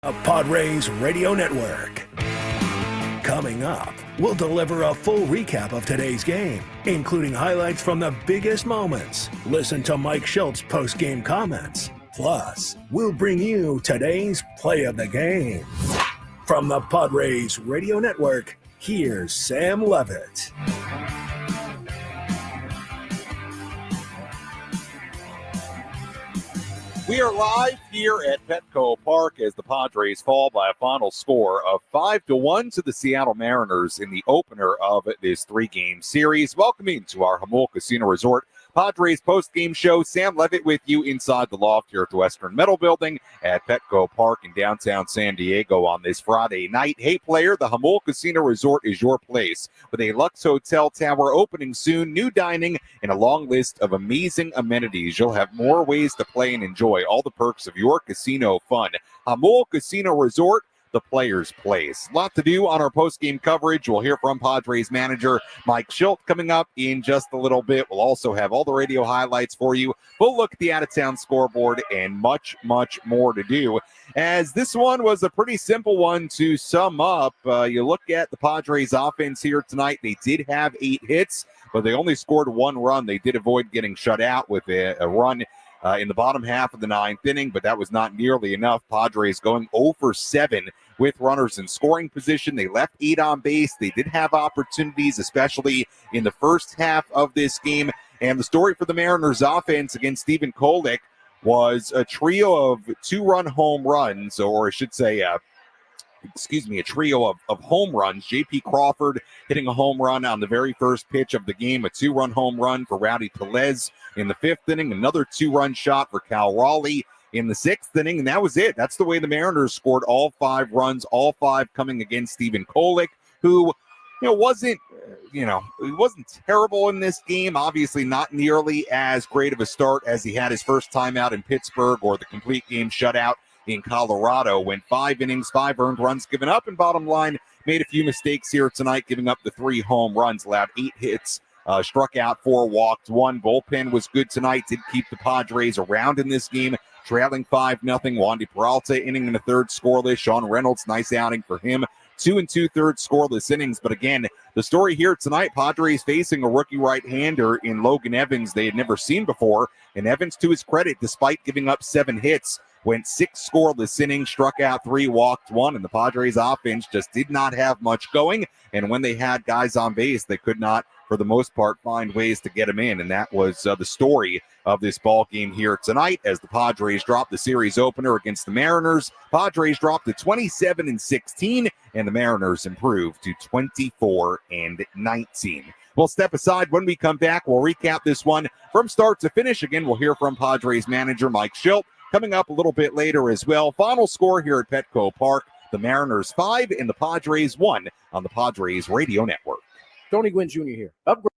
A Padres Radio Network. Coming up, we'll deliver a full recap of today's game, including highlights from the biggest moments. Listen to Mike Shildt's post-game comments. Plus, we'll bring you today's play of the game. From the Padres Radio Network, here's Sam Levitt. We are live here at Petco Park as the Padres fall by a final score of 5-1 to the Seattle Mariners in the opener of this three-game series. Welcoming to our Jamul Casino Resort Padres post-game show. Sam Levitt with you inside the loft here at the Western Metal Building at Petco Park in downtown San Diego on this Friday night. Hey, player, the Jamul Casino Resort is your place. With a Lux Hotel Tower opening soon, new dining, and a long list of amazing amenities, you'll have more ways to play and enjoy all the perks of your casino fun. Jamul Casino Resort, the player's place. A lot to do on our post-game coverage. We'll hear from Padres manager Mike Shildt coming up in just a little bit. We'll also have all the radio highlights for you. We'll look at the out-of-town scoreboard and much, much more to do. As this one was a pretty simple one to sum up. You look at the Padres offense here tonight. They did have 8 hits, but they only scored 1 run. They did avoid getting shut out with a run in the bottom half of the 9th inning, but that was not nearly enough. Padres going 0 for 7 with runners in scoring position. They left 8 on base. They did have opportunities, especially in the first half of this game. And the story for the Mariners offense against Stephen Kolek was a trio of 2-run home runs, or I should say, a trio of home runs. J.P. Crawford hitting a home run on the very first pitch of the game, a 2-run home run for Rowdy Tellez in the 5th inning, another 2-run shot for Cal Raleigh in the 6th inning, and that was it. That's the way the Mariners scored all 5 runs, all 5 coming against Stephen Kolek, who wasn't terrible in this game. Obviously not nearly as great of a start as he had his first time out in Pittsburgh or the complete game shutout in Colorado. Went 5 innings, 5 earned runs given up, and bottom line, made a few mistakes here tonight, giving up the 3 home runs, allowed 8 hits, struck out 4, walked 1. Bullpen was good tonight, did keep the Padres around in this game, trailing 5-0. Wandy Peralta inning in the 3rd scoreless. Sean Reynolds, nice outing for him. 2 2/3 scoreless innings. But again, the story here tonight, Padres facing a rookie right-hander in Logan Evans they had never seen before. And Evans, to his credit, despite giving up 7 hits, went 6 scoreless innings, struck out 3, walked 1, and the Padres offense just did not have much going. And when they had guys on base, they could not, for the most part, find ways to get them in. And that was the story of this ball game here tonight as the Padres dropped the series opener against the Mariners. Padres dropped to 27-16, and the Mariners improved to 24-19. We'll step aside. When we come back, we'll recap this one from start to finish. Again, we'll hear from Padres manager Mike Shildt coming up a little bit later as well. Final score here at Petco Park, the Mariners 5 and the Padres 1 on the Padres Radio Network. Tony Gwynn Jr. here. Upgrade.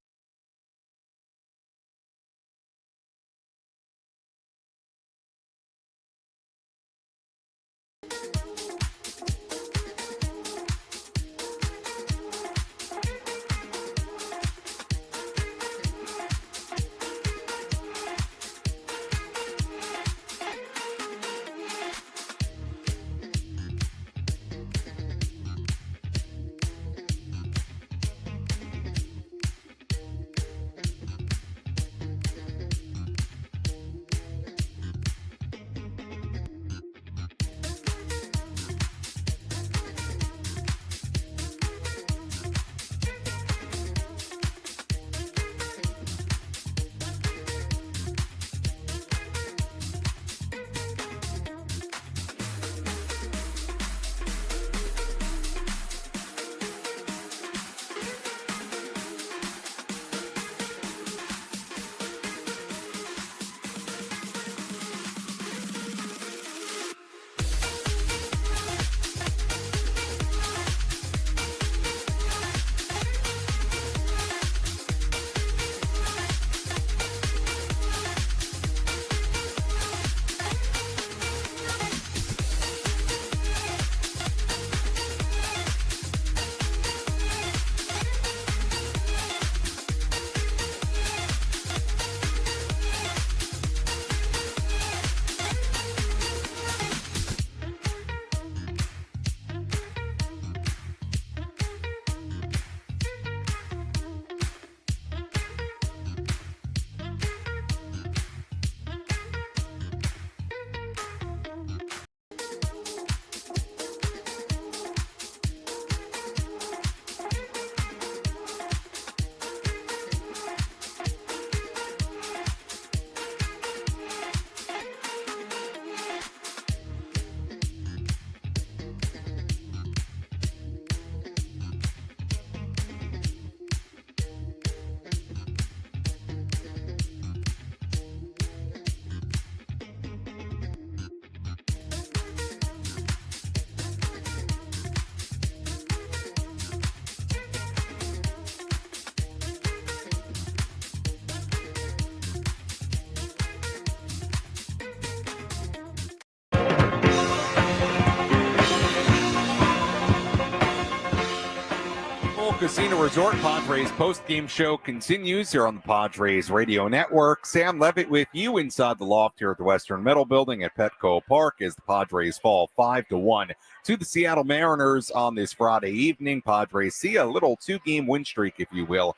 Casino Resort Padres post-game show continues here on the Padres Radio Network. Sam Levitt with you inside the loft here at the Western Metal Building at Petco Park as the Padres fall 5-1 to the Seattle Mariners on this Friday evening. Padres see a little two-game win streak, if you will,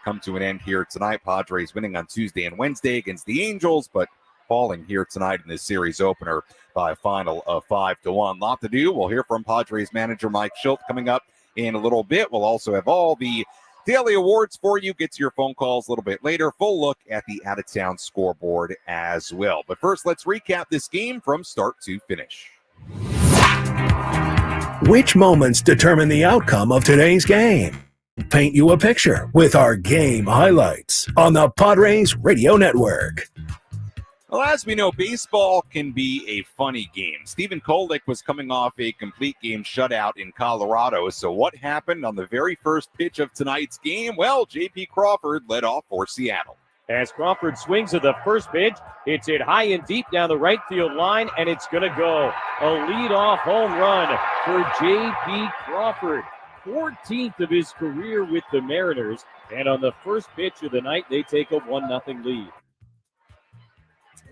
come to an end here tonight. Padres winning on Tuesday and Wednesday against the Angels, but falling here tonight in this series opener by a final of 5-1. Lot to do. We'll hear from Padres manager Mike Shildt coming up in a little bit. We'll also have all the daily awards for you. Get to your phone calls a little bit later. Full look at the out-of-town scoreboard as well. But first, let's recap this game from start to finish. Which moments determine the outcome of today's game? Paint you a picture with our game highlights on the Padres Radio Network. Well, as we know, baseball can be a funny game. Stephen Kolek was coming off a complete game shutout in Colorado. So what happened on the very first pitch of tonight's game? Well, J.P. Crawford led off for Seattle. As Crawford swings at the first pitch, it's hit high and deep down the right field line, and it's going to go. A leadoff home run for J.P. Crawford. 14th of his career with the Mariners. And on the first pitch of the night, they take a 1-0 lead.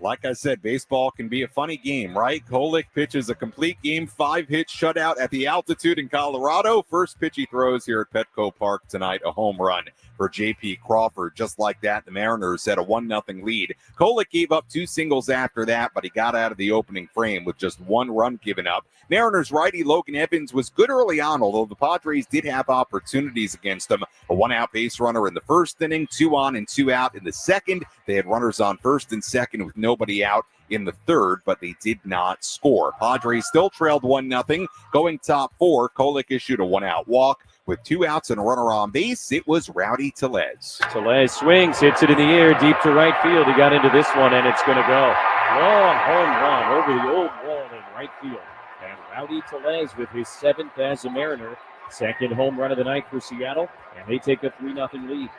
Like I said, baseball can be a funny game, right? Kolek pitches a complete game, 5-hit shutout at the altitude in Colorado. First pitch he throws here at Petco Park tonight, a home run for J.P. Crawford. Just like that, the Mariners had a 1-0 lead. Kolek gave up 2 singles after that, but he got out of the opening frame with just 1 run given up. Mariners righty Logan Evans was good early on, although the Padres did have opportunities against him. A 1-out base runner in the first inning, 2 on and 2 out in the second. They had runners on first and second with nobody out in the third, but they did not score. Padres still trailed 1-0. Going top 4, Kolek issued a 1-out walk. With 2 outs and a runner on base, it was Rowdy Tellez. Tellez swings, hits it in the air, deep to right field. He got into this one, and it's going to go. Long home run over the old wall in right field. And Rowdy Tellez with his 7th as a Mariner. Second home run of the night for Seattle, and they take a 3-0 lead.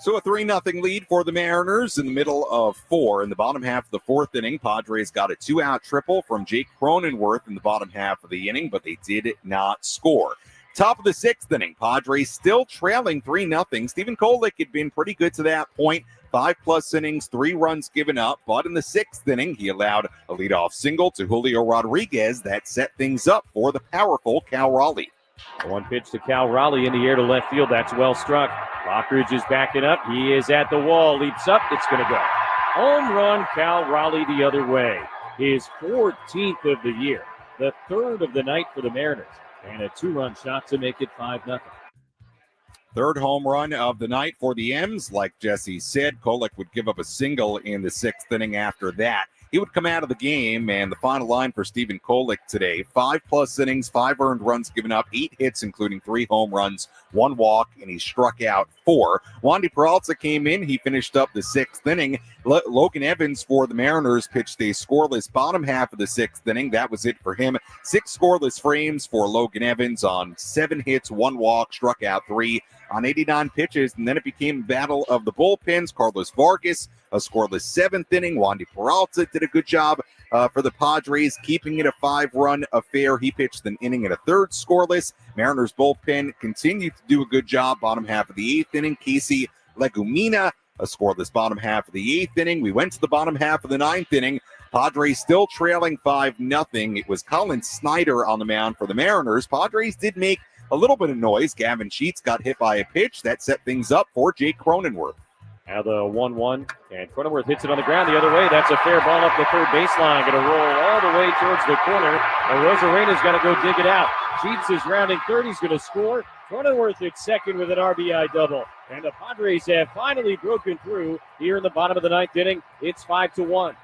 So a 3-0 lead for the Mariners in the middle of 4. In the bottom half of the 4th inning, Padres got a 2-out triple from Jake Cronenworth in the bottom half of the inning, but they did not score. Top of the 6th inning, Padres still trailing 3-0. Stephen Kolek had been pretty good to that point. 5+ innings, 3 runs given up. But in the 6th inning, he allowed a leadoff single to Julio Rodriguez that set things up for the powerful Cal Raleigh. One pitch to Cal Raleigh in the air to left field. That's well struck. Lockridge is backing up. He is at the wall. Leaps up. It's going to go. Home run, Cal Raleigh the other way. His 14th of the year. The 3rd of the night for the Mariners. And a 2-run shot to make it 5-0. Third home run of the night for the M's. Like Jesse said, Kolek would give up a single in the 6th inning after that. He would come out of the game, and the final line for Stephen Kolek today, 5+ innings, 5 earned runs given up, 8 hits, including 3 home runs, 1 walk, and he struck out 4. Wandy Peralta came in. He finished up the 6th inning. Logan Evans for the Mariners pitched a scoreless bottom half of the 6th inning. That was it for him. 6 scoreless frames for Logan Evans on 7 hits, 1 walk, struck out 3 on 89 pitches, and then it became a battle of the bullpens. Carlos Vargas, a scoreless 7th inning. Wandy Peralta did a good job for the Padres, keeping it a 5-run affair. He pitched an inning and a third scoreless. Mariners bullpen continued to do a good job bottom half of the 8th inning. Casey Legumina, a scoreless bottom half of the 8th inning. We went to the bottom half of the 9th inning. Padres still trailing 5-0. It was Colin Snyder on the mound for the Mariners. Padres did make a little bit of noise. Gavin Sheets got hit by a pitch. That set things up for Jake Cronenworth. Now the 1-1, and Cronenworth hits it on the ground the other way. That's a fair ball up the third baseline. Going to roll all the way towards the corner. And Rosarena's got to go dig it out. Sheets is rounding third. He's going to score. Cronenworth at second with an RBI double. And the Padres have finally broken through here in the bottom of the 9th inning. It's 5-1.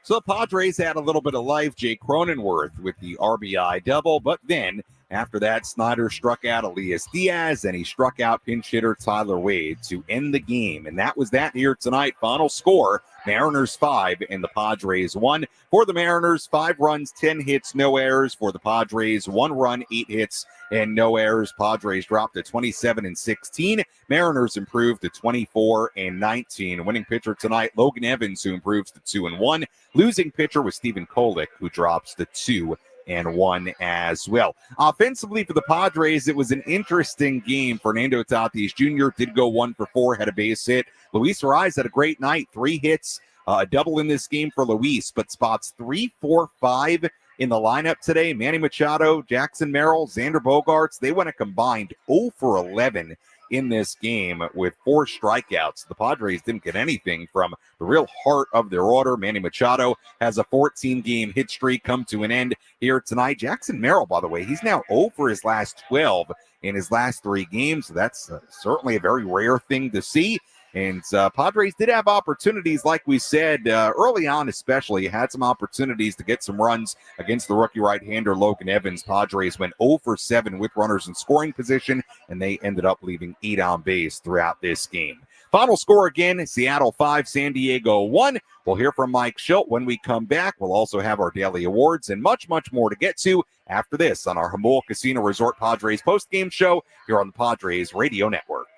So the Padres had a little bit of life. Jake Cronenworth with the RBI double, but then after that, Snyder struck out Elias Diaz, and he struck out pinch hitter Tyler Wade to end the game. And that was that here tonight. Final score, Mariners 5 and the Padres 1. For the Mariners, 5 runs, 10 hits, no errors. For the Padres, 1 run, 8 hits, and no errors. Padres dropped to 27-16. Mariners improved to 24-19. Winning pitcher tonight, Logan Evans, who improves to 2-1. Losing pitcher was Stephen Kolek, who drops to 2-2. 5-1 as well. Offensively for the Padres, it was an interesting game. Fernando Tatis Jr. did go 1 for 4, had a base hit. Luis Ariz had a great night, 3 hits, a double in this game for Luis, but spots 3, 4, 5 in the lineup today. Manny Machado, Jackson Merrill, Xander Bogaerts, they went a combined 0 for 11 in this game with 4 strikeouts. The Padres didn't get anything from the real heart of their order. Manny Machado has a 14-game hit streak come to an end here tonight. Jackson Merrill, by the way, he's now 0 for his last 12 in his last 3 games. So that's certainly a very rare thing to see. And Padres did have opportunities, like we said, early on especially, had some opportunities to get some runs against the rookie right-hander Logan Evans. Padres went 0 for 7 with runners in scoring position, and they ended up leaving 8 on base throughout this game. Final score again, Seattle 5, San Diego 1. We'll hear from Mike Shildt when we come back. We'll also have our daily awards and much, much more to get to after this on our Jamul Casino Resort Padres postgame show here on the Padres Radio Network.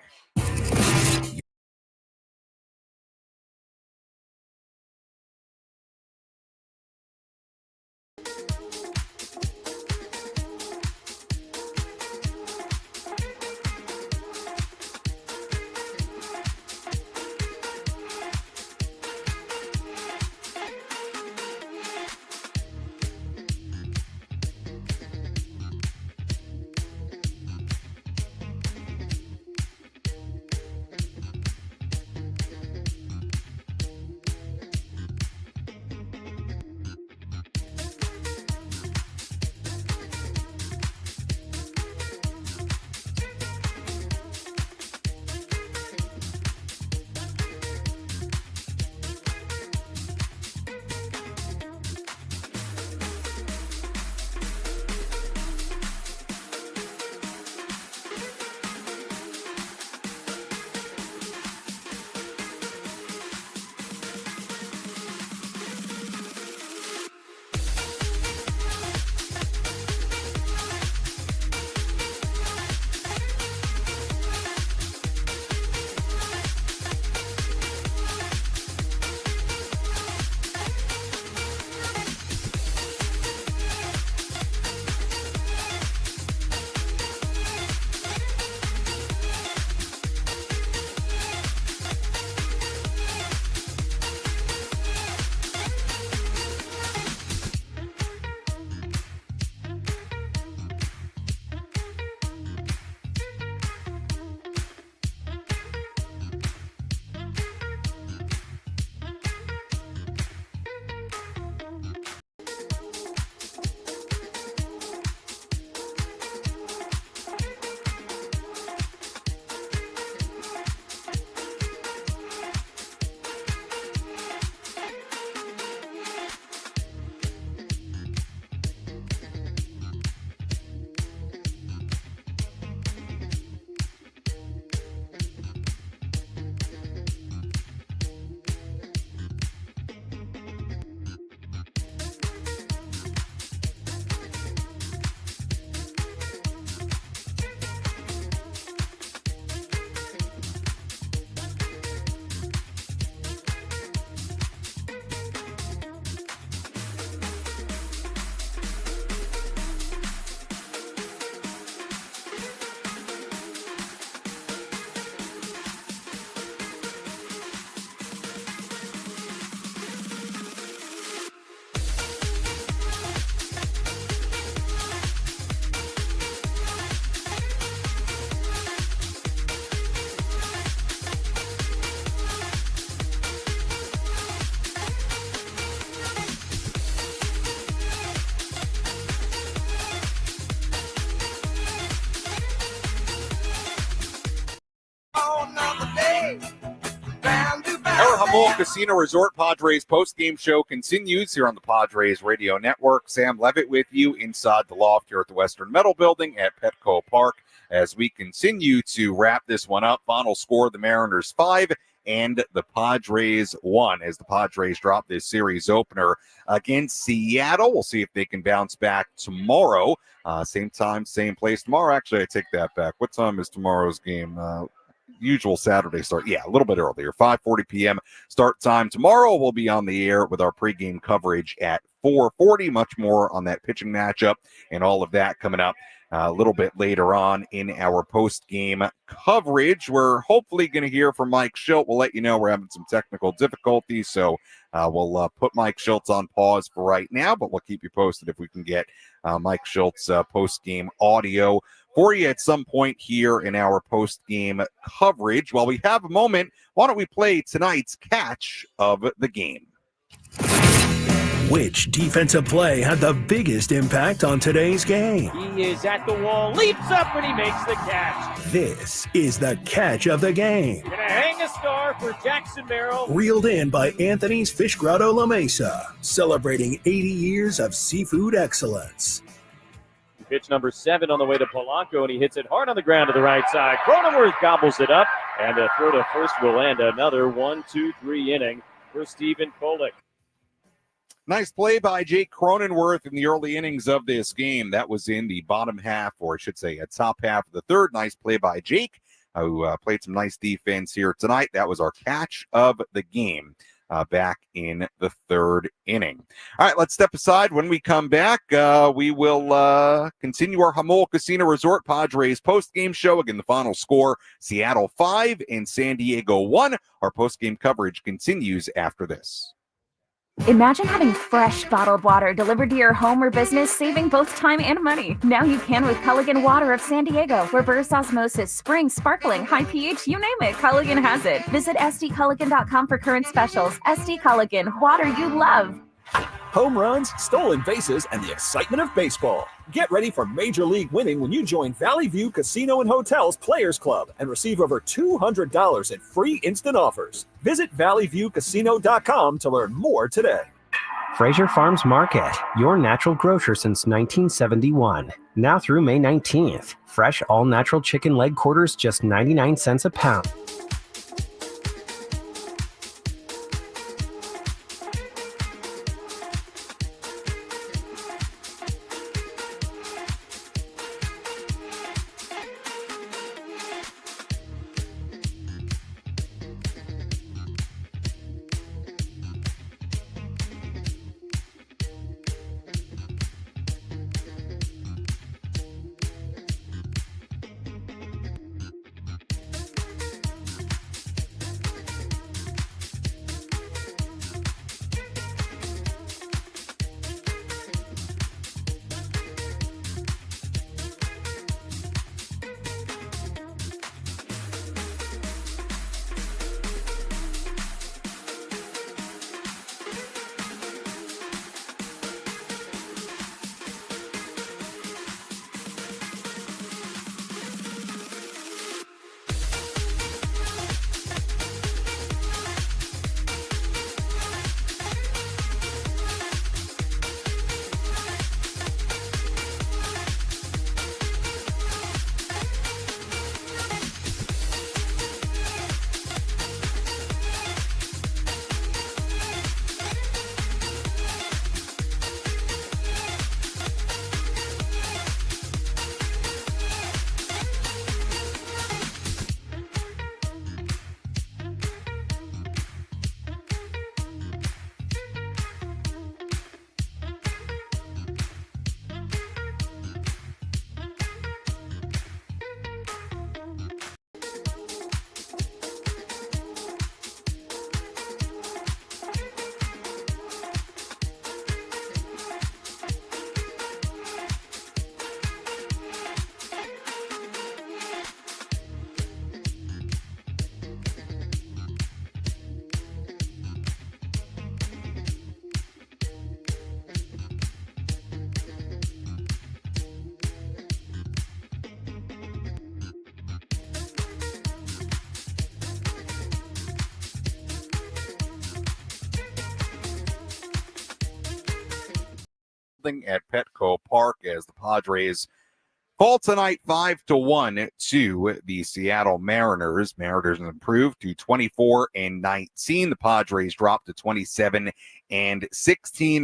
Our Jamul Casino Resort Padres postgame show continues here on the Padres Radio Network. Sam Levitt with you inside the loft here at the Western Metal Building at Petco Park as we continue to wrap this one up. Final score, the Mariners 5 and the Padres 1 as the Padres drop this series opener against Seattle. We'll see if they can bounce back tomorrow. Same time, same place tomorrow. Actually, I take that back. What time is tomorrow's game? Usual Saturday start. Yeah, a little bit earlier. 5:40 p.m. start time tomorrow. We'll be on the air with our pregame coverage at 4:40. Much more on that pitching matchup and all of that coming up a little bit later on in our post-game coverage. We're hopefully going to hear from Mike Shildt. We'll let you know we're having some technical difficulties, so we'll put Mike Shildt on pause for right now, but we'll keep you posted if we can get Mike Shildt's post-game audio for you at some point here in our post-game coverage. While we have a moment, why don't we play tonight's catch of the game? Which defensive play had the biggest impact on today's game? He is at the wall, leaps up, and he makes the catch. This is the catch of the game. Gonna hang a star for Jackson Merrill. Reeled in by Anthony's Fish Grotto La Mesa, celebrating 80 years of seafood excellence. Pitch number 7 on the way to Polanco, and he hits it hard on the ground to the right side. Cronenworth gobbles it up, and a throw to first will end another 1-2-3 inning for Stephen Kolek. Nice play by Jake Cronenworth in the early innings of this game. That was in the bottom half, or I should say a top half of the third. Nice play by Jake, who played some nice defense here tonight. That was our catch of the game back in the third inning. All right, let's step aside. When we come back, we will continue our Jamul Casino Resort Padres post-game show. Again, the final score, Seattle 5 and San Diego 1. Our post-game coverage continues after this. Imagine having fresh bottled water delivered to your home or business, saving both time and money. Now you can with Culligan Water of San Diego. Reverse osmosis, spring, sparkling, high pH, you name it, Culligan has it. Visit sdculligan.com for current specials. SD Culligan, water you love. Home runs, stolen bases, and the excitement of baseball. Get ready for Major League winning when you join Valley View Casino and Hotels Players Club and receive over $200 in free instant offers. Visit valleyviewcasino.com to learn more today. Fraser Farms Market, your natural grocer since 1971. Now through May 19th. Fresh all-natural chicken leg quarters just 99 cents a pound. At Petco Park as the Padres fall tonight 5-1 to the Seattle Mariners. Mariners improved to 24-19. The Padres dropped to 27-16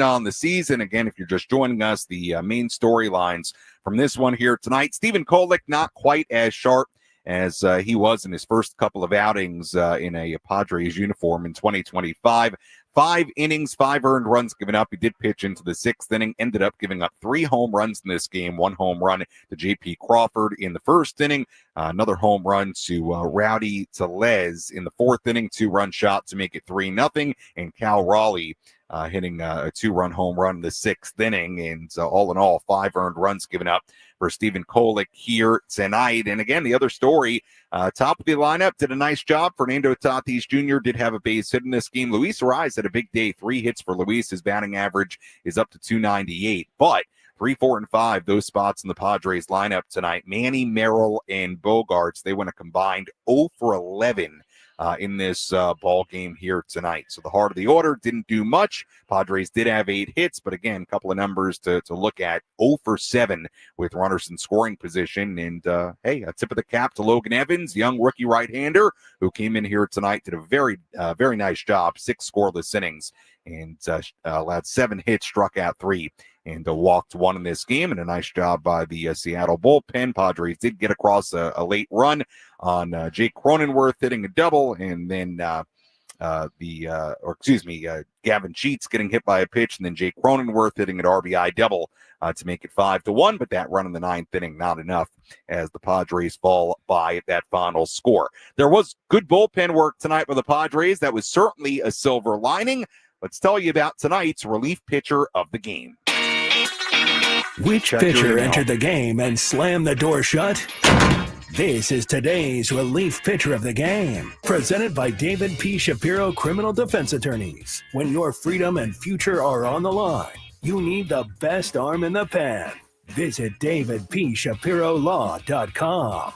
on the season. Again, if you're just joining us, the main storylines from this one here tonight. Stephen Kolek not quite as sharp as he was in his first couple of outings in a Padres uniform in 2025. 5 innings, 5 earned runs given up. He did pitch into the 6th inning, ended up giving up 3 home runs in this game. 1 home run to J.P. Crawford in the 1st inning, another home run to Rowdy Tellez in the 4th inning, 2-run shot to make it 3-0, and Cal Raleigh hitting a 2-run home run in the 6th inning. And all in all, 5 earned runs given up for Stephen Kolek here tonight. And again, the other story, top of the lineup, did a nice job. Fernando Tatis Jr. did have a base hit in this game. Luis Ariz had a big day, 3 hits for Luis. His batting average is up to 298. But 3, 4, and 5, those spots in the Padres lineup tonight, Manny, Merrill, and Bogarts, they went a combined 0 for 11 in this ball game here tonight. So the heart of the order didn't do much. Padres did have 8 hits, but again, a couple of numbers to look at. 0 for 7 with runners in scoring position. And hey, a tip of the cap to Logan Evans, young rookie right-hander who came in here tonight, did a very nice job. 6 scoreless innings and allowed 7 hits, struck out 3. And walked 1 in this game, and a nice job by the Seattle bullpen. Padres did get across a late run on Jake Cronenworth hitting a double, and then Gavin Sheets getting hit by a pitch, and then Jake Cronenworth hitting an RBI double to make it 5-1. But that run in the 9th inning, not enough as the Padres fall by that final score. There was good bullpen work tonight for the Padres. That was certainly a silver lining. Let's tell you about tonight's relief pitcher of the game. Which pitcher entered the game and slammed the door shut? This is today's relief pitcher of the game, presented by David P. Shapiro Criminal Defense Attorneys. When your freedom and future are on the line, you need the best arm in the pen. Visit davidpshapirolaw.com.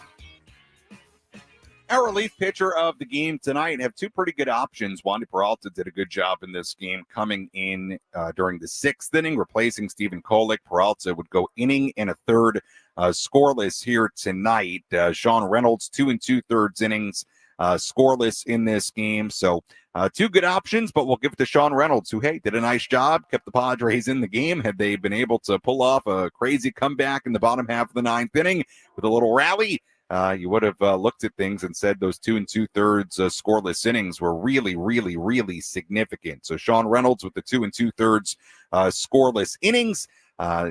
Our relief pitcher of the game tonight have 2 pretty good options. Wandy Peralta did a good job in this game, coming in during the 6th inning, replacing Stephen Kolek. Peralta would go inning and a third scoreless here tonight. Sean Reynolds, 2 2/3 innings scoreless in this game. So 2 good options, but we'll give it to Sean Reynolds, who, hey, did a nice job, kept the Padres in the game. Had they been able to pull off a crazy comeback in the bottom half of the 9th inning with a little rally, you would have looked at things and said those 2 2/3 scoreless innings were really significant. So Sean Reynolds with the 2 2/3 scoreless innings.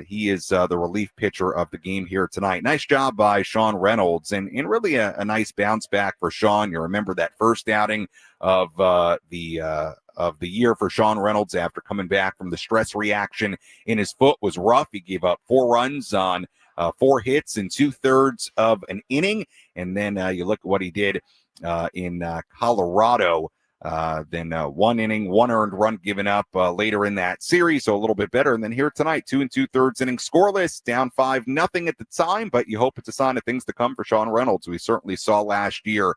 He is the relief pitcher of the game here tonight. Nice job by Sean Reynolds, and really a nice bounce back for Sean. You remember that first outing of the year for Sean Reynolds after coming back from the stress reaction in his foot was rough. He gave up 4 runs on 4 hits in 2/3 of an inning. And then you look at what he did in Colorado. Then 1 inning, 1 earned run given up later in that series, so a little bit better. And then here tonight, 2 2/3 innings scoreless, down 5-0 at the time, but you hope it's a sign of things to come for Sean Reynolds, who we certainly saw last year.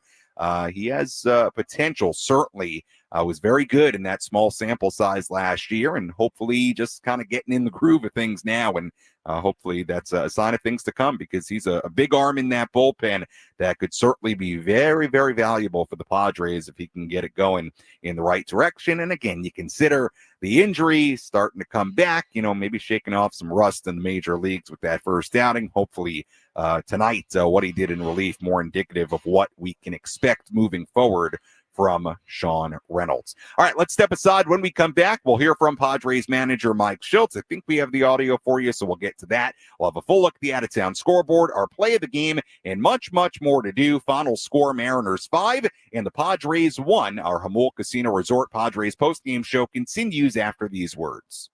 He has potential, certainly. Was very good in that small sample size last year, and hopefully just kind of getting in the groove of things now. And hopefully that's a sign of things to come, because he's a big arm in that bullpen that could certainly be very valuable for the Padres if he can get it going in the right direction. And again, you consider the injury starting to come back, maybe shaking off some rust in the major leagues with that first outing. Hopefully tonight, what he did in relief, more indicative of what we can expect moving forward from Sean Reynolds. All right, let's step aside. When we come back, we'll hear from Padres manager Mike Shildt. I think we have the audio for you, so we'll get to that. We'll have a full look at the out-of-town scoreboard, our play of the game, and much more to do. Final score, Mariners 5 and the Padres 1. Our Jamul Casino Resort Padres postgame show continues after these words.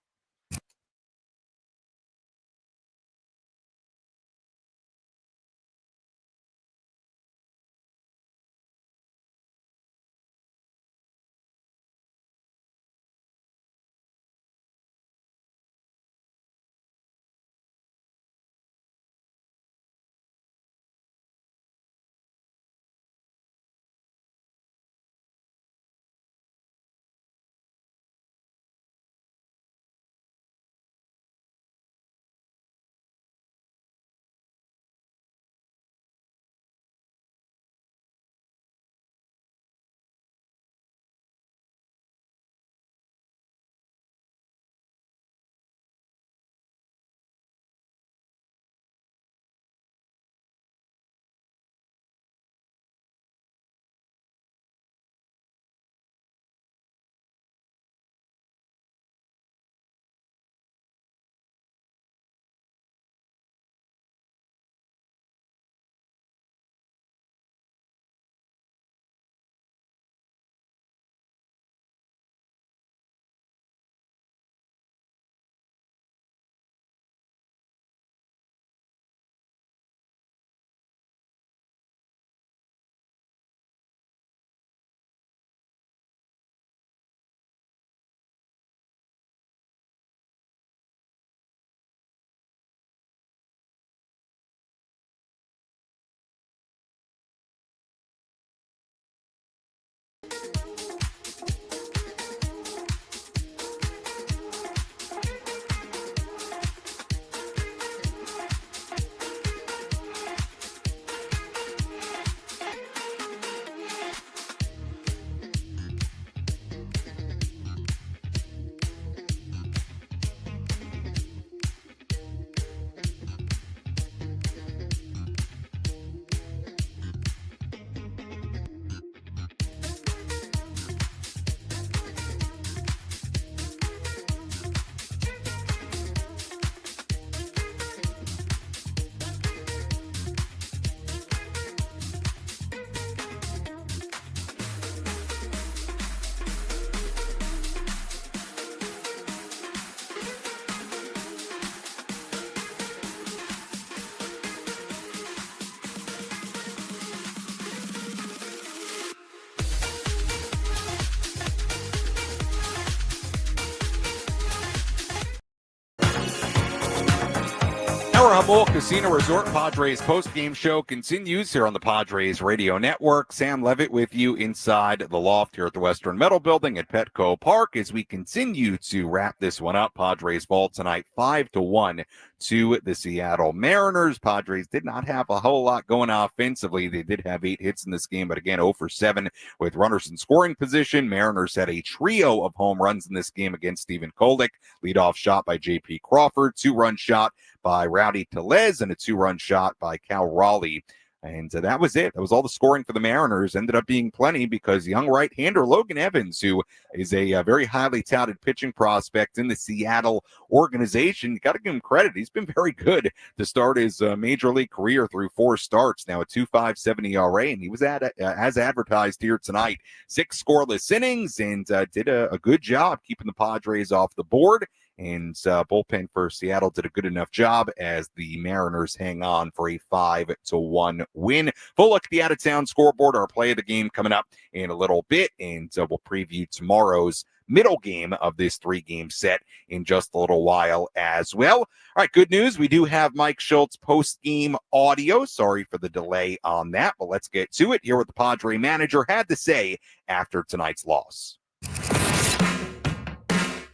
Our Jamul Casino Resort Padres post-game show continues here on the Padres Radio Network. Sam Levitt with you inside the loft here at the Western Metal Building at Petco Park as we continue to wrap this one up. Padres fall tonight 5-1 to the Seattle Mariners. Padres did not have a whole lot going offensively. They did have 8 hits in this game, but again, 0 for 7 with runners in scoring position. Mariners had a trio of home runs in this game against Stephen Kolek. Leadoff shot by J.P. Crawford, 2-run shot by Rowdy Tellez, and a 2-run shot by Cal Raleigh. And that was it. That was all the scoring for the Mariners. Ended up being plenty because young right-hander Logan Evans, who is a very highly touted pitching prospect in the Seattle organization, you got to give him credit. He's been very good to start his major league career through 4 starts, now a 2.57 ERA, and he was as advertised here tonight. 6 scoreless innings and did a good job keeping the Padres off the board. And bullpen for Seattle did a good enough job as the Mariners hang on for a 5-1 win. Full look at the out-of-town scoreboard, our play of the game coming up in a little bit, and we'll preview tomorrow's middle game of this 3-game set in just a little while as well. All right, good news. We do have Mike Shildt's post-game audio. Sorry for the delay on that, but let's get to it. Here what the Padre manager had to say after tonight's loss.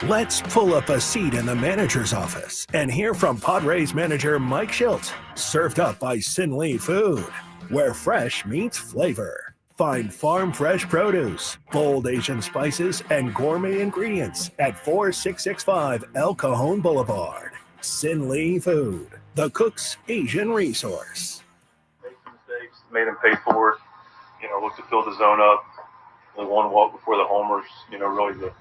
Let's pull up a seat in the manager's office and hear from Padres manager Mike Shildt. Served up by Sin Lee Food, where fresh meets flavor. Find farm fresh produce, bold Asian spices, and gourmet ingredients at 4665 El Cajon Boulevard. Sin Lee Food, the cook's Asian resource. Made some mistakes, made them pay for it. Looked to fill the zone up. The one walk before the homers, really the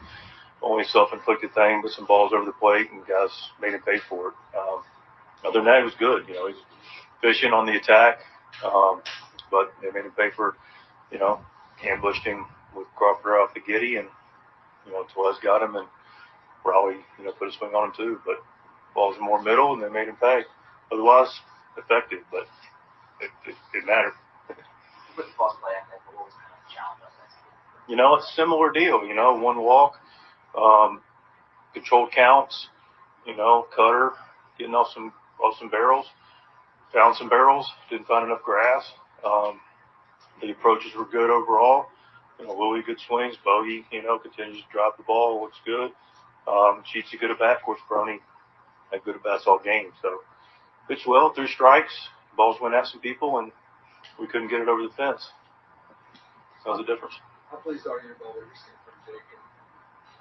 only self-inflicted thing, but some balls over the plate, and guys made him pay for it. Other than that, it was good. He's efficient on the attack, but they made him pay for, ambushed him with Crawford off the giddy, and, Tellez got him, and Raleigh, put a swing on him too. But balls were more middle, and they made him pay. Otherwise, effective, but it mattered. With the boss play, I think, what was kind of the challenge? It's a similar deal. One walk. Controlled counts, cutter, getting off some barrels, found some barrels, didn't find enough grass. The approaches were good overall. Louis, good swings. Bogey, continues to drop the ball, looks good. Sheets a good at bat. Of course, Brony had good at bats all game. So pitched well, 3 strikes. Balls went at some people, and we couldn't get it over the fence. That was the difference. How pleased are you about what you're seeing from Jake?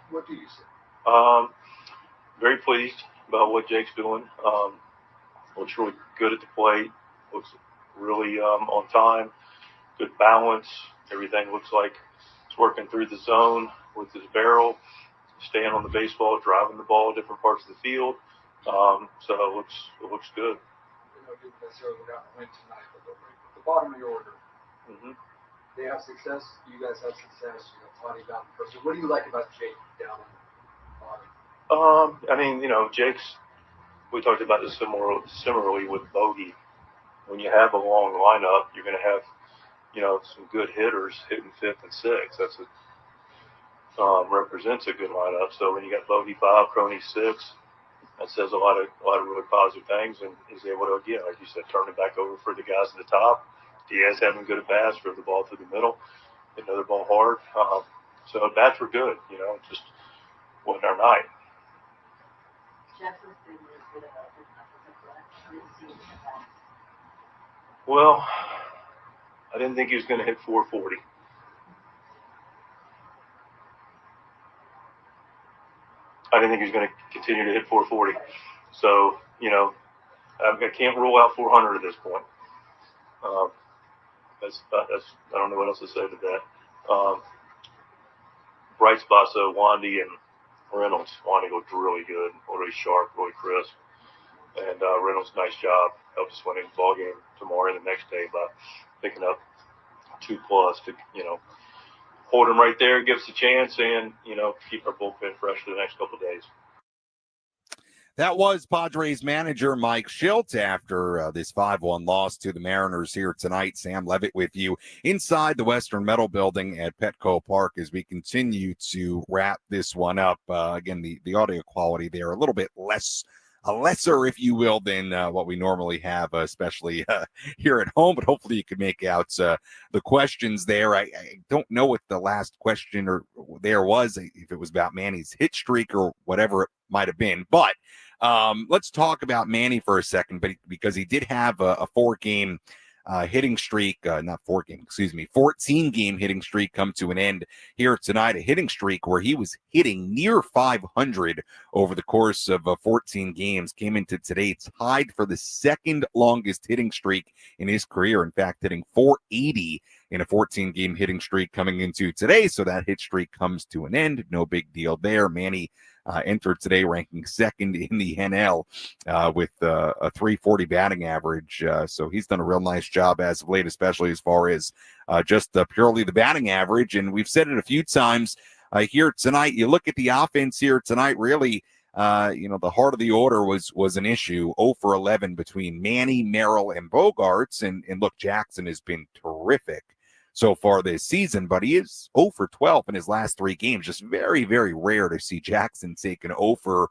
What do you see? Very pleased about what Jake's doing. Looks really good at the plate. Looks really on time. Good balance. Everything looks like it's working through the zone with his barrel, staying on the baseball, driving the ball different parts of the field. So it looks good. Didn't necessarily got a win tonight, but the bottom of your order. Mm-hmm. They have success. You guys have success. Tawny down the first. What do you like about Jake down on the bottom? Jake's. We talked about this similarly with Bogey. When you have a long lineup, you're going to have, some good hitters hitting 5th and 6th. That's represents a good lineup. So when you got Bogey 5, Crony 6, that says a lot of really positive things, and he's able to, again, like you said, turn it back over for the guys at the top. Diaz having good at bats, drove the ball through the middle, hit another ball hard. So at bats were good, just wasn't our night. Well, I didn't think he was going to hit 440. I didn't think he was going to continue to hit 440. So, I can't rule out 400 at this point. That's I don't know what else to say to that. Bright spots though, Wandy and Reynolds. Wandy looked really good, really sharp, really crisp. And Reynolds, nice job. Helped us win the ball game tomorrow and the next day by picking up 2+ to, hold him right there, give us a chance, and, keep our bullpen fresh for the next couple of days. That was Padres manager Mike Shildt after this 5-1 loss to the Mariners here tonight. Sam Levitt with you inside the Western Metal Building at Petco Park as we continue to wrap this one up. Again, the audio quality there a little bit less lesser, if you will, than what we normally have, especially here at home. But hopefully you can make out the questions there. I don't know what the last question or there was, if it was about Manny's hit streak or whatever it might have been. But let's talk about Manny for a second, but because he did have a 4-game hitting streak, 14-game hitting streak come to an end here tonight. A hitting streak where he was hitting near 500 over the course of 14 games. Came into today tied for the second longest hitting streak in his career. In fact, hitting 480 in a 14-game hitting streak coming into today. So that hit streak comes to an end. No big deal there. Manny entered today ranking second in the NL with a 340 batting average. So he's done a real nice job as of late, especially as far as just purely the batting average. And we've said it a few times here tonight. You look at the offense here tonight, really, the heart of the order was an issue. 0 for 11 between Manny, Merrill, and Bogarts. And look, Jackson has been terrific so far this season, but he is 0 for 12 in his last 3 games. Just very, very rare to see Jackson take an 0 for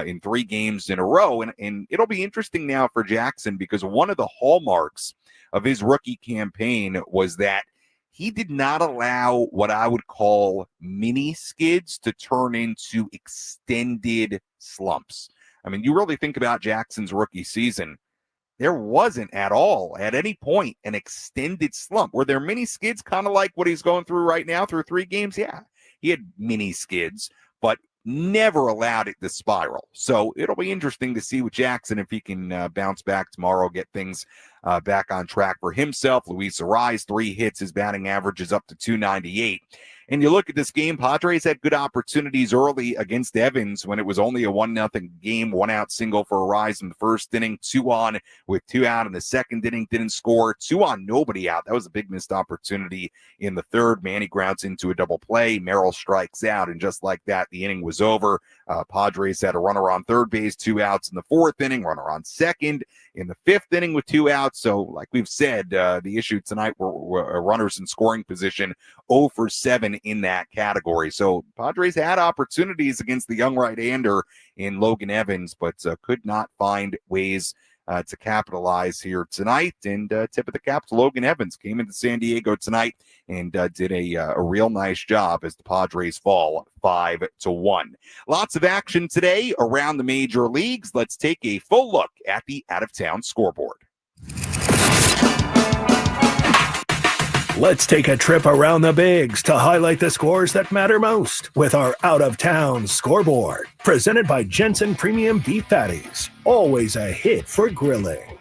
in 3 games in a row. And it'll be interesting now for Jackson, because one of the hallmarks of his rookie campaign was that he did not allow what I would call mini skids to turn into extended slumps. I mean, you really think about Jackson's rookie season, there wasn't at all, at any point, an extended slump. Were there mini skids, kind of like what he's going through right now through 3 games? Yeah, he had mini skids, but never allowed it to spiral. So it'll be interesting to see with Jackson if he can bounce back tomorrow, get things back on track for himself. Luis Arraez, 3 hits. His batting average is up to 298. And you look at this game, Padres had good opportunities early against Evans when it was only a 1-0 game, 1-out single for Arraez in the first inning, 2 on with 2 out in the second inning, didn't score, 2 on, nobody out. That was a big missed opportunity in the third. Manny grounds into a double play, Merrill strikes out, and just like that, the inning was over. Padres had a runner on third base, 2 outs in the fourth inning, runner on second in the fifth inning with 2 outs. So like we've said, the issue tonight were runners in scoring position, 0 for 7 in that category. So Padres had opportunities against the young right-hander in Logan Evans, but could not find ways to capitalize here tonight. And tip of the cap to Logan Evans. Came into San Diego tonight and did a real nice job as the Padres fall 5-1. Lots of action today around the major leagues. Let's take a full look at the out-of-town scoreboard. Let's take a trip around the bigs to highlight the scores that matter most with our out-of-town scoreboard. Presented by Jensen Premium Beef Patties. Always a hit for grilling.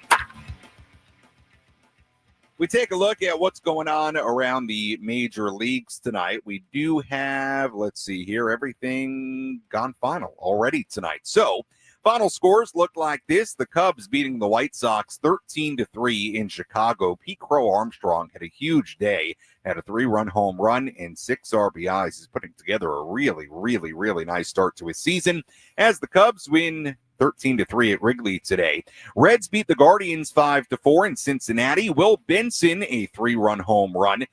We take a look at what's going on around the major leagues tonight. We do have, let's see here, everything gone final already tonight. So, final scores look like this. The Cubs beating the White Sox 13-3 in Chicago. Pete Crow Armstrong had a huge day, had a 3-run home run and 6 RBIs. He's putting together a really, really, really nice start to his season as the Cubs win 13-3 at Wrigley today. Reds beat the Guardians 5-4 in Cincinnati. Will Benson, a 3-run home run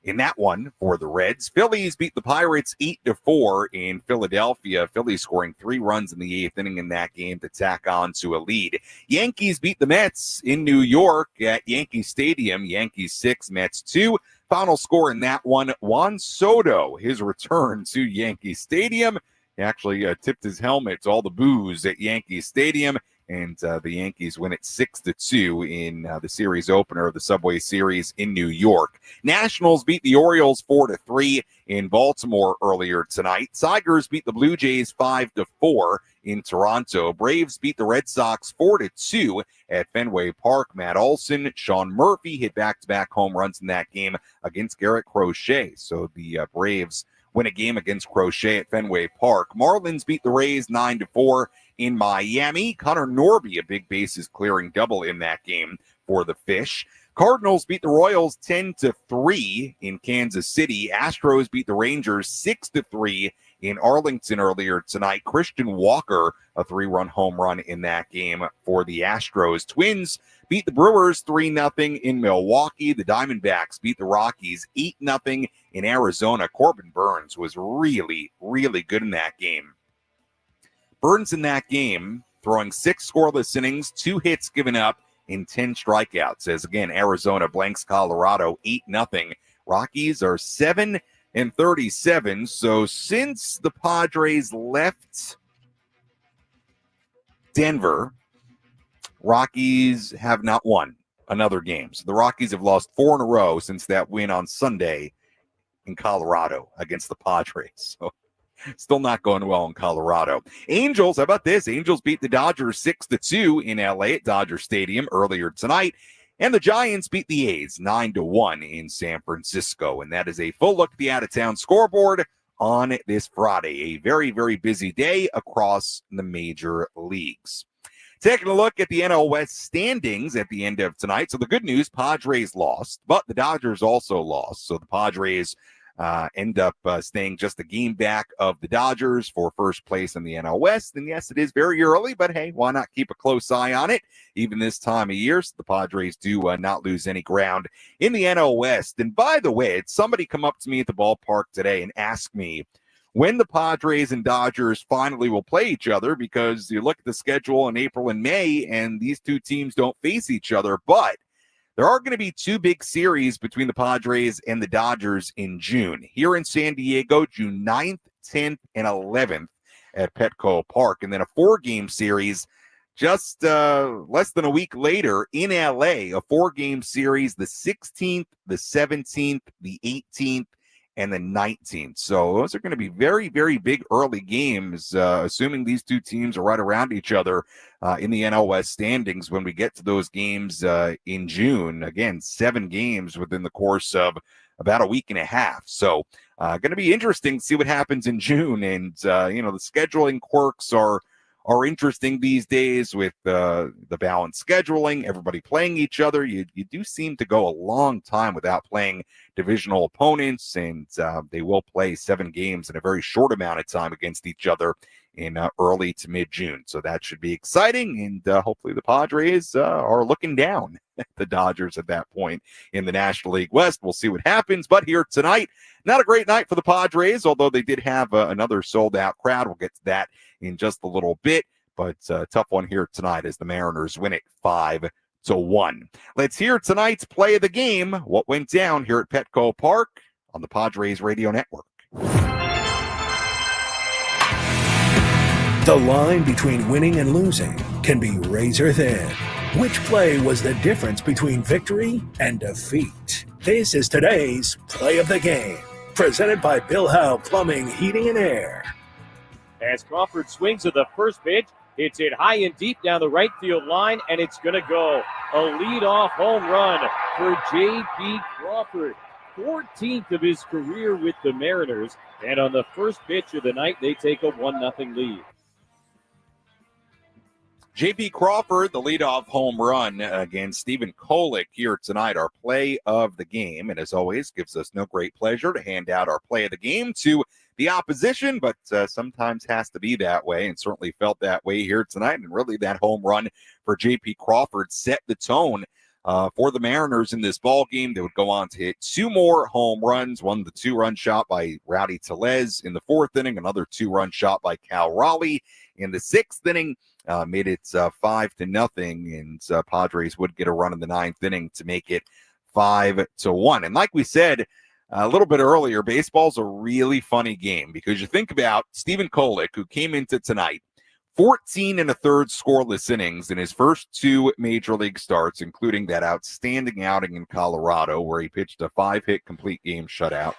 in that one for the Reds. Phillies beat the Pirates 8-4 in Philadelphia. Phillies scoring 3 runs in the 8th inning in that game to tack on to a lead. Yankees beat the Mets in New York at Yankee Stadium. Yankees 6, Mets 2. Final score in that one, Juan Soto, his return to Yankee Stadium. He actually tipped his helmet to all the boos at Yankee Stadium, and the Yankees win it 6-2 in the series opener of the Subway Series in New York. Nationals beat the Orioles 4-3 in Baltimore earlier tonight. Tigers beat the Blue Jays 5-4 in Toronto. Braves beat the Red Sox 4-2 at Fenway Park. Matt Olson, Sean Murphy hit back-to-back home runs in that game against Garrett Crochet. So the Braves win a game against Crochet at Fenway Park. Marlins beat the Rays 9-4 in Miami. Connor Norby, a big bases clearing double in that game for the Fish. Cardinals beat the Royals 10-3 in Kansas City. Astros beat the Rangers 6-3 in Arlington earlier tonight. Christian Walker, a 3-run home run in that game for the Astros. Twins beat the Brewers 3-0 in Milwaukee. The Diamondbacks beat the Rockies 8-0 in Arizona. Corbin Burns was really, really good in that game. Burns in that game throwing 6 scoreless innings, 2 hits given up, and 10 strikeouts. As again, Arizona blanks Colorado 8-0. Rockies are 7-37. So since the Padres left Denver, Rockies have not won another game. So the Rockies have lost 4 in a row since that win on Sunday in Colorado against the Padres. So still not going well in Colorado. Angels, how about this? Angels beat the Dodgers 6-2 in LA at Dodger Stadium earlier tonight. And the Giants beat the A's 9-1 in San Francisco. And that is a full look at the out-of-town scoreboard on this Friday. A very, very busy day across the major leagues. Taking a look at the NL West standings at the end of tonight. So the good news, Padres lost, but the Dodgers also lost. So the Padres end up staying just a game back of the Dodgers for first place in the NL West. And yes, it is very early, but hey, why not keep a close eye on it, even this time of year, so the Padres do not lose any ground in the NL West. And by the way, somebody come up to me at the ballpark today and ask me when the Padres and Dodgers finally will play each other, because you look at the schedule in April and May, and these two teams don't face each other. But there are going to be 2 big series between the Padres and the Dodgers in June. Here in San Diego, June 9th, 10th, and 11th at Petco Park. And then a 4-game series just less than a week later in LA, a 4-game series, the 16th, the 17th, the 18th, and the 19th. So those are going to be very, very big early games, assuming these two teams are right around each other in the NL West standings when we get to those games in June. Again, 7 games within the course of about a week and a half. So going to be interesting to see what happens in June. And, the scheduling quirks are interesting these days with the balanced scheduling, everybody playing each other. You do seem to go a long time without playing divisional opponents, and they will play 7 games in a very short amount of time against each other in early to mid-June. So that should be exciting, and hopefully the Padres are looking down at the Dodgers at that point in the National League West. We'll see what happens, but here tonight, not a great night for the Padres, although they did have another sold-out crowd. We'll get to that in just a little bit, but tough one here tonight as the Mariners win it 5-1. Let's hear tonight's play of the game, what went down here at Petco Park on the Padres Radio Network. The line between winning and losing can be razor thin. Which play was the difference between victory and defeat? This is today's play of the game, presented by Bill Howe Plumbing, Heating, and Air. As Crawford swings at the first pitch, hits it high and deep down the right field line, and it's going to go. A leadoff home run for J.P. Crawford. 14th of his career with the Mariners. And on the first pitch of the night, they take a 1-0 lead. J.P. Crawford, the leadoff home run against Stephen Kolek here tonight, our play of the game. And as always, gives us no great pleasure to hand out our play of the game to the opposition, but sometimes has to be that way, and certainly felt that way here tonight. And really that home run for J.P. Crawford set the tone for the Mariners in this ball game. They would go on to hit 2 more home runs, one the 2-run shot by Rowdy Tellez in the 4th inning, another 2-run shot by Cal Raleigh in the 6th inning. Made it 5-0, and Padres would get a run in the 9th inning to make it 5-1. And like we said a little bit earlier, baseball's a really funny game, because you think about Stephen Kolek, who came into tonight 14 1/3 scoreless innings in his first 2 major league starts, including that outstanding outing in Colorado where he pitched a 5-hit complete game shutout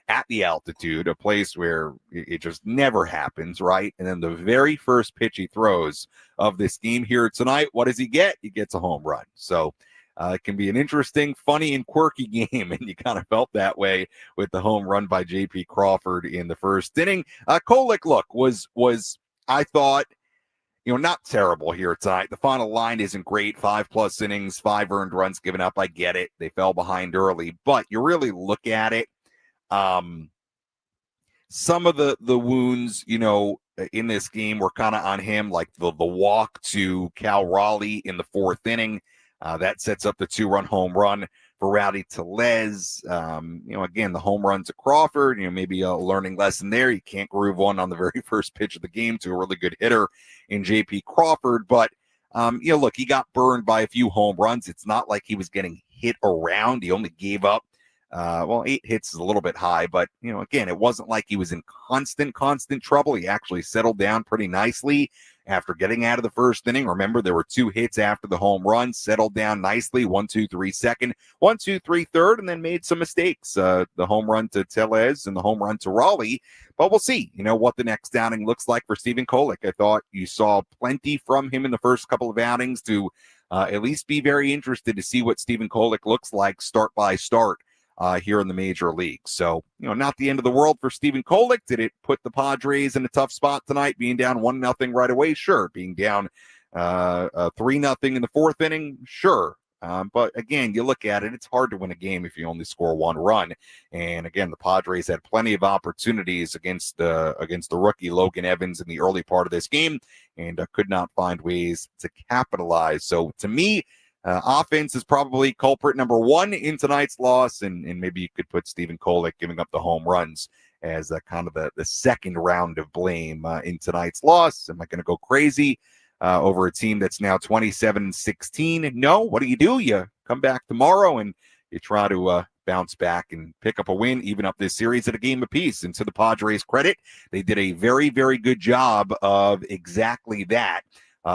at the altitude, a place where it just never happens, right? And then the very first pitch he throws of this game here tonight, what does he get? He gets a home run. So it can be an interesting, funny, and quirky game, and you kind of felt that way with the home run by J.P. Crawford in the 1st inning. Kolek, look, was I thought, not terrible here tonight. The final line isn't great. 5+ innings, 5 earned runs given up. I get it. They fell behind early, but you really look at it. Some of the wounds, in this game were kind of on him, like the walk to Cal Raleigh in the 4th inning. That sets up the 2-run home run for Rowdy Tellez. Again, the home run to Crawford, maybe a learning lesson there. You can't groove one on the very first pitch of the game to a really good hitter in J.P. Crawford. But, look, he got burned by a few home runs. It's not like he was getting hit around. He only gave up 8 hits is a little bit high, but, again, it wasn't like he was in constant trouble. He actually settled down pretty nicely after getting out of the first inning. Remember, there were 2 hits after the home run, settled down nicely, 1-2-3 second, 1-2-3 third, and then made some mistakes. The home run to Tellez and the home run to Raleigh. But we'll see, what the next outing looks like for Stephen Kolek. I thought you saw plenty from him in the first couple of outings to at least be very interested to see what Stephen Kolek looks like start by start here in the major leagues. So, not the end of the world for Stephen Kolek. Did it put the Padres in a tough spot tonight, being down 1-0 right away? Sure. Being down 3-0 in the fourth inning? Sure. But again, you look at it, it's hard to win a game if you only score 1 run. And again, the Padres had plenty of opportunities against the rookie Logan Evans in the early part of this game and could not find ways to capitalize. So to me, offense is probably culprit number 1 in tonight's loss, and maybe you could put Stephen Kolek giving up the home runs as kind of the second round of blame in tonight's loss. Am I going to go crazy over a team that's now 27-16? No. What do? You come back tomorrow and you try to bounce back and pick up a win, even up this series at a game apiece. And to the Padres' credit, they did a very, very good job of exactly that.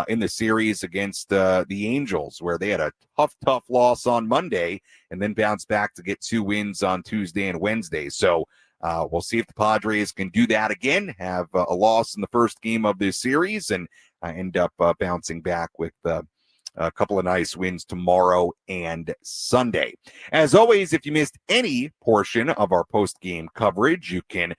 In the series against the Angels, where they had a tough loss on Monday and then bounced back to get 2 wins on Tuesday and Wednesday. So we'll see if the Padres can do that again, have a loss in the first game of this series, and end up bouncing back with a couple of nice wins tomorrow and Sunday. As always, if you missed any portion of our post-game coverage, you can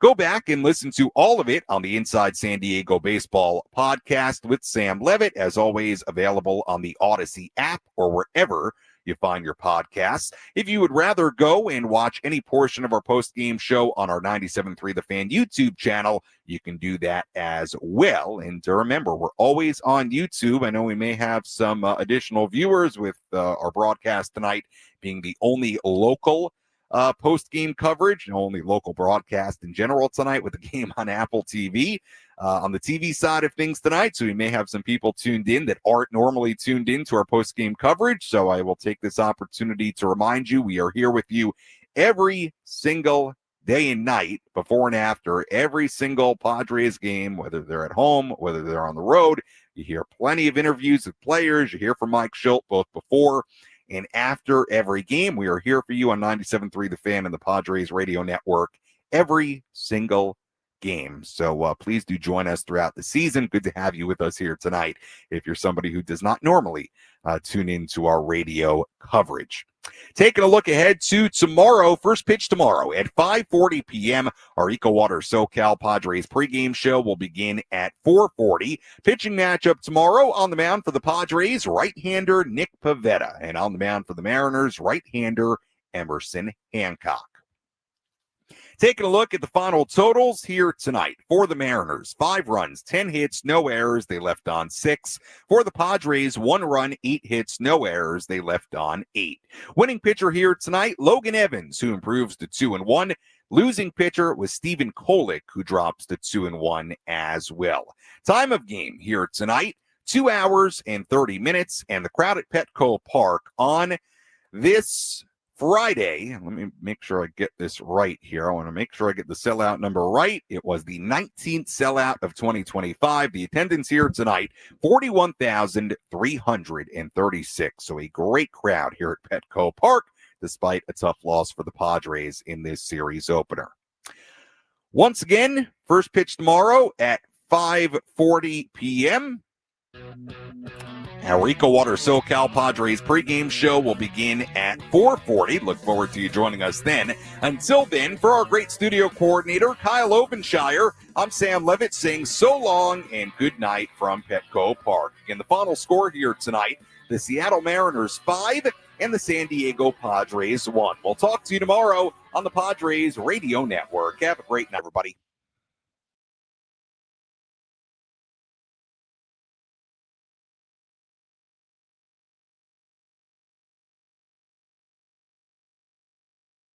go back and listen to all of it on the Inside San Diego Baseball podcast with Sam Levitt, as always, available on the Odyssey app or wherever you find your podcasts. If you would rather go and watch any portion of our post-game show on our 97.3 The Fan YouTube channel, you can do that as well. And to remember, we're always on YouTube. I know we may have some additional viewers with our broadcast tonight being the only local post-game coverage, and only local broadcast in general tonight with the game on Apple TV. On the TV side of things tonight, so we may have some people tuned in that aren't normally tuned in to our post-game coverage. So I will take this opportunity to remind you, we are here with you every single day and night, before and after every single Padres game, whether they're at home, whether they're on the road. You hear plenty of interviews with players. You hear from Mike Shildt both before and after every game. We are here for you on 97.3 The Fan and the Padres Radio Network every single game. So please do join us throughout the season. Good to have you with us here tonight if you're somebody who does not normally tune into our radio coverage. Taking a look ahead to tomorrow, first pitch tomorrow at 5:40 p.m. Our EcoWater SoCal Padres pregame show will begin at 4:40. Pitching matchup tomorrow: on the mound for the Padres, right-hander Nick Pivetta, and on the mound for the Mariners, right-hander Emerson Hancock. Taking a look at the final totals here tonight. For the Mariners, 5 runs, 10 hits, no errors. They left on 6. For the Padres, 1 run, 8 hits, no errors. They left on 8. Winning pitcher here tonight, Logan Evans, who improves to 2-1. Losing pitcher was Stephen Kolek, who drops to 2-1 as well. Time of game here tonight, 2 hours and 30 minutes, and the crowd at Petco Park on this Friday. Let me make sure I get this right here. I want to make sure I get the sellout number right. It was the 19th sellout of 2025. The attendance here tonight, 41,336. So a great crowd here at Petco Park, despite a tough loss for the Padres in this series opener. Once again, first pitch tomorrow at 5:40 p.m. Our EcoWater SoCal Padres pregame show will begin at 4:40. Look forward to you joining us then. Until then, for our great studio coordinator, Kyle Ovenshire, I'm Sam Levitt saying so long and good night from Petco Park. Again, the final score here tonight, the Seattle Mariners 5 and the San Diego Padres 1. We'll talk to you tomorrow on the Padres Radio Network. Have a great night, everybody.